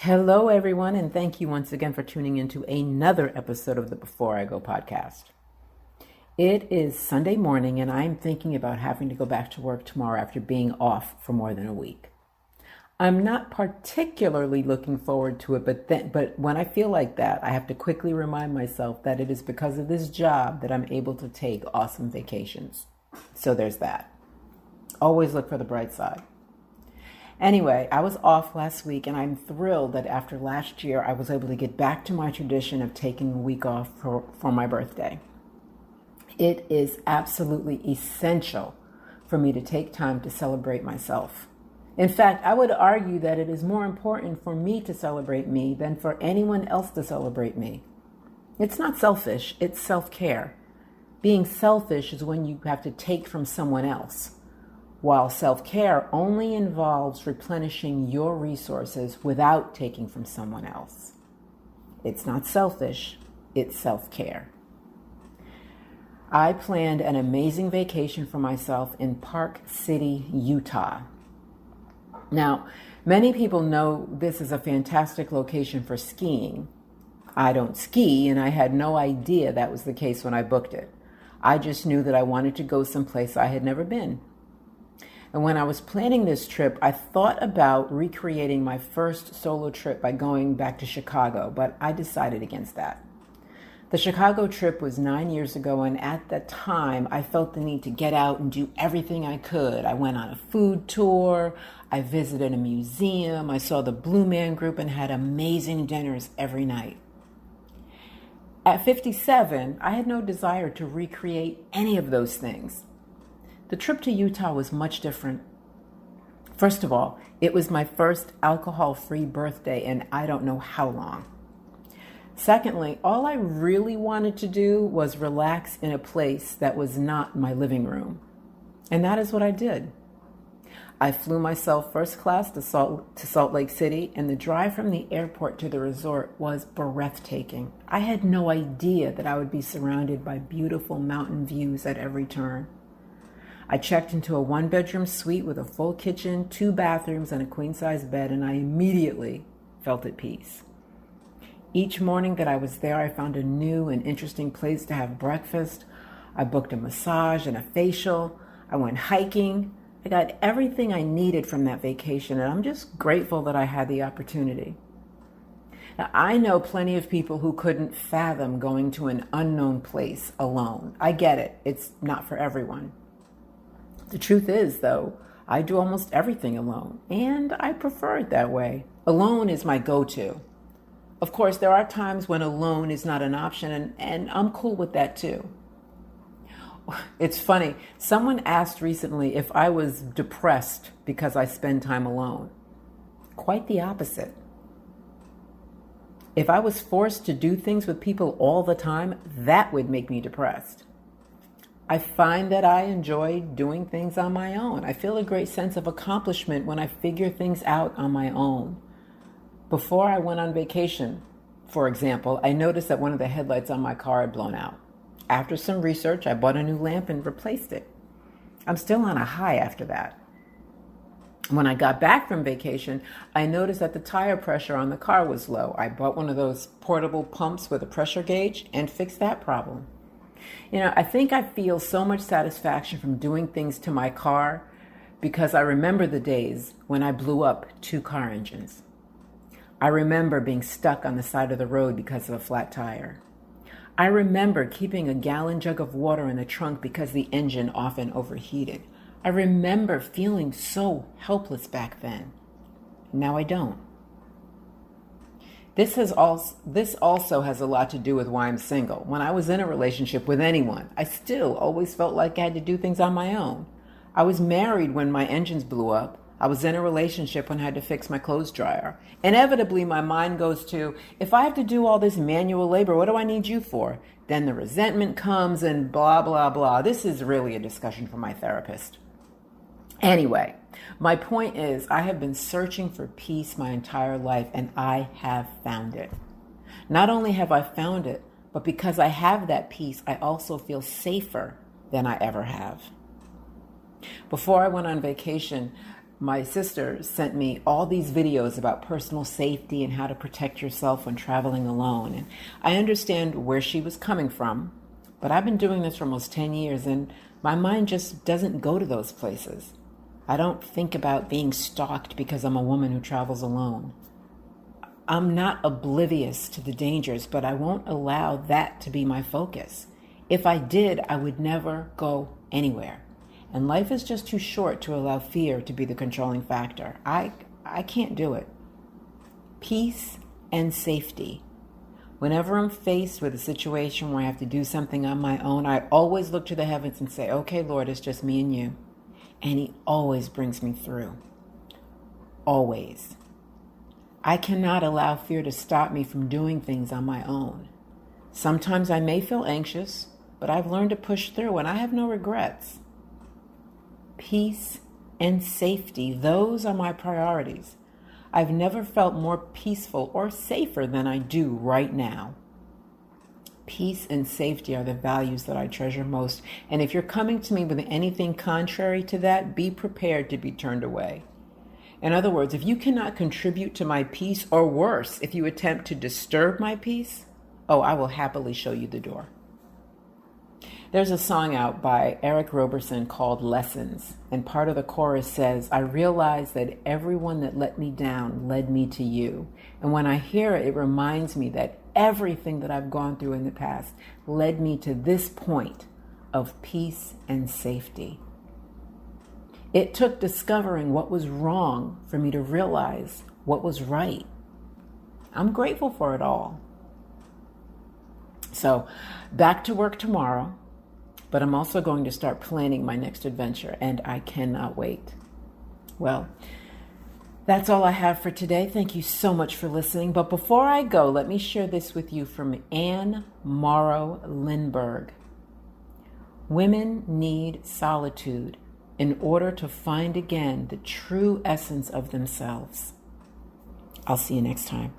Hello, everyone, and thank you once again for tuning into another episode of the Before I Go podcast. It is Sunday morning, and I'm thinking about having to go back to work tomorrow after being off for more than a week. I'm not particularly looking forward to it, but when I feel like that, I have to quickly remind myself that it is because of this job that I'm able to take awesome vacations. So there's that. Always look for the bright side. Anyway, I was off last week, and I'm thrilled that after last year, I was able to get back to my tradition of taking a week off for my birthday. It is absolutely essential for me to take time to celebrate myself. In fact, I would argue that it is more important for me to celebrate me than for anyone else to celebrate me. It's not selfish, it's self-care. Being selfish is when you have to take from someone else, while self-care only involves replenishing your resources without taking from someone else. It's not selfish, it's self-care. I planned an amazing vacation for myself in Park City, Utah. Now, many people know this is a fantastic location for skiing. I don't ski, and I had no idea that was the case when I booked it. I just knew that I wanted to go someplace I had never been. And when I was planning this trip, I thought about recreating my first solo trip by going back to Chicago, but I decided against that. The Chicago trip was 9 years ago, and at that time, I felt the need to get out and do everything I could. I went on a food tour, I visited a museum, I saw the Blue Man Group, and had amazing dinners every night. At 57, I had no desire to recreate any of those things. The trip to Utah was much different. First of all, it was my first alcohol-free birthday in I don't know how long. Secondly, all I really wanted to do was relax in a place that was not my living room. And that is what I did. I flew myself first class to Salt Lake City, and the drive from the airport to the resort was breathtaking. I had no idea that I would be surrounded by beautiful mountain views at every turn. I checked into a one-bedroom suite with a full kitchen, 2 bathrooms, and a queen-size bed, and I immediately felt at peace. Each morning that I was there, I found a new and interesting place to have breakfast. I booked a massage and a facial. I went hiking. I got everything I needed from that vacation, and I'm just grateful that I had the opportunity. Now, I know plenty of people who couldn't fathom going to an unknown place alone. I get it. It's not for everyone. The truth is, though, I do almost everything alone, and I prefer it that way. Alone is my go-to. Of course, there are times when alone is not an option, and I'm cool with that too. It's funny, someone asked recently if I was depressed because I spend time alone. Quite the opposite. If I was forced to do things with people all the time, that would make me depressed. I find that I enjoy doing things on my own. I feel a great sense of accomplishment when I figure things out on my own. Before I went on vacation, for example, I noticed that one of the headlights on my car had blown out. After some research, I bought a new lamp and replaced it. I'm still on a high after that. When I got back from vacation, I noticed that the tire pressure on the car was low. I bought one of those portable pumps with a pressure gauge and fixed that problem. I think I feel so much satisfaction from doing things to my car because I remember the days when I blew up 2 car engines. I remember being stuck on the side of the road because of a flat tire. I remember keeping a gallon jug of water in the trunk because the engine often overheated. I remember feeling so helpless back then. Now I don't. This also has a lot to do with why I'm single. When I was in a relationship with anyone, I still always felt like I had to do things on my own. I was married when my engines blew up. I was in a relationship when I had to fix my clothes dryer. Inevitably, my mind goes to, if I have to do all this manual labor, what do I need you for? Then the resentment comes and blah, blah, blah. This is really a discussion for my therapist. Anyway, my point is I have been searching for peace my entire life, and I have found it. Not only have I found it, but because I have that peace, I also feel safer than I ever have. Before I went on vacation, my sister sent me all these videos about personal safety and how to protect yourself when traveling alone. And I understand where she was coming from, but I've been doing this for almost 10 years and my mind just doesn't go to those places. I don't think about being stalked because I'm a woman who travels alone. I'm not oblivious to the dangers, but I won't allow that to be my focus. If I did, I would never go anywhere. And life is just too short to allow fear to be the controlling factor. I can't do it. Peace and safety. Whenever I'm faced with a situation where I have to do something on my own, I always look to the heavens and say, okay, Lord, it's just me and you. And he always brings me through. Always. I cannot allow fear to stop me from doing things on my own. Sometimes I may feel anxious, but I've learned to push through and I have no regrets. Peace and safety, those are my priorities. I've never felt more peaceful or safer than I do right now. Peace and safety are the values that I treasure most. And if you're coming to me with anything contrary to that, be prepared to be turned away. In other words, if you cannot contribute to my peace, or worse, if you attempt to disturb my peace, I will happily show you the door. There's a song out by Eric Roberson called Lessons, and part of the chorus says, I realize that everyone that let me down led me to you. And when I hear it, it reminds me that everything that I've gone through in the past led me to this point of peace and safety. It took discovering what was wrong for me to realize what was right. I'm grateful for it all. So, back to work tomorrow, but I'm also going to start planning my next adventure, and I cannot wait. Well, that's all I have for today. Thank you so much for listening. But before I go, let me share this with you from Anne Morrow Lindbergh. Women need solitude in order to find again the true essence of themselves. I'll see you next time.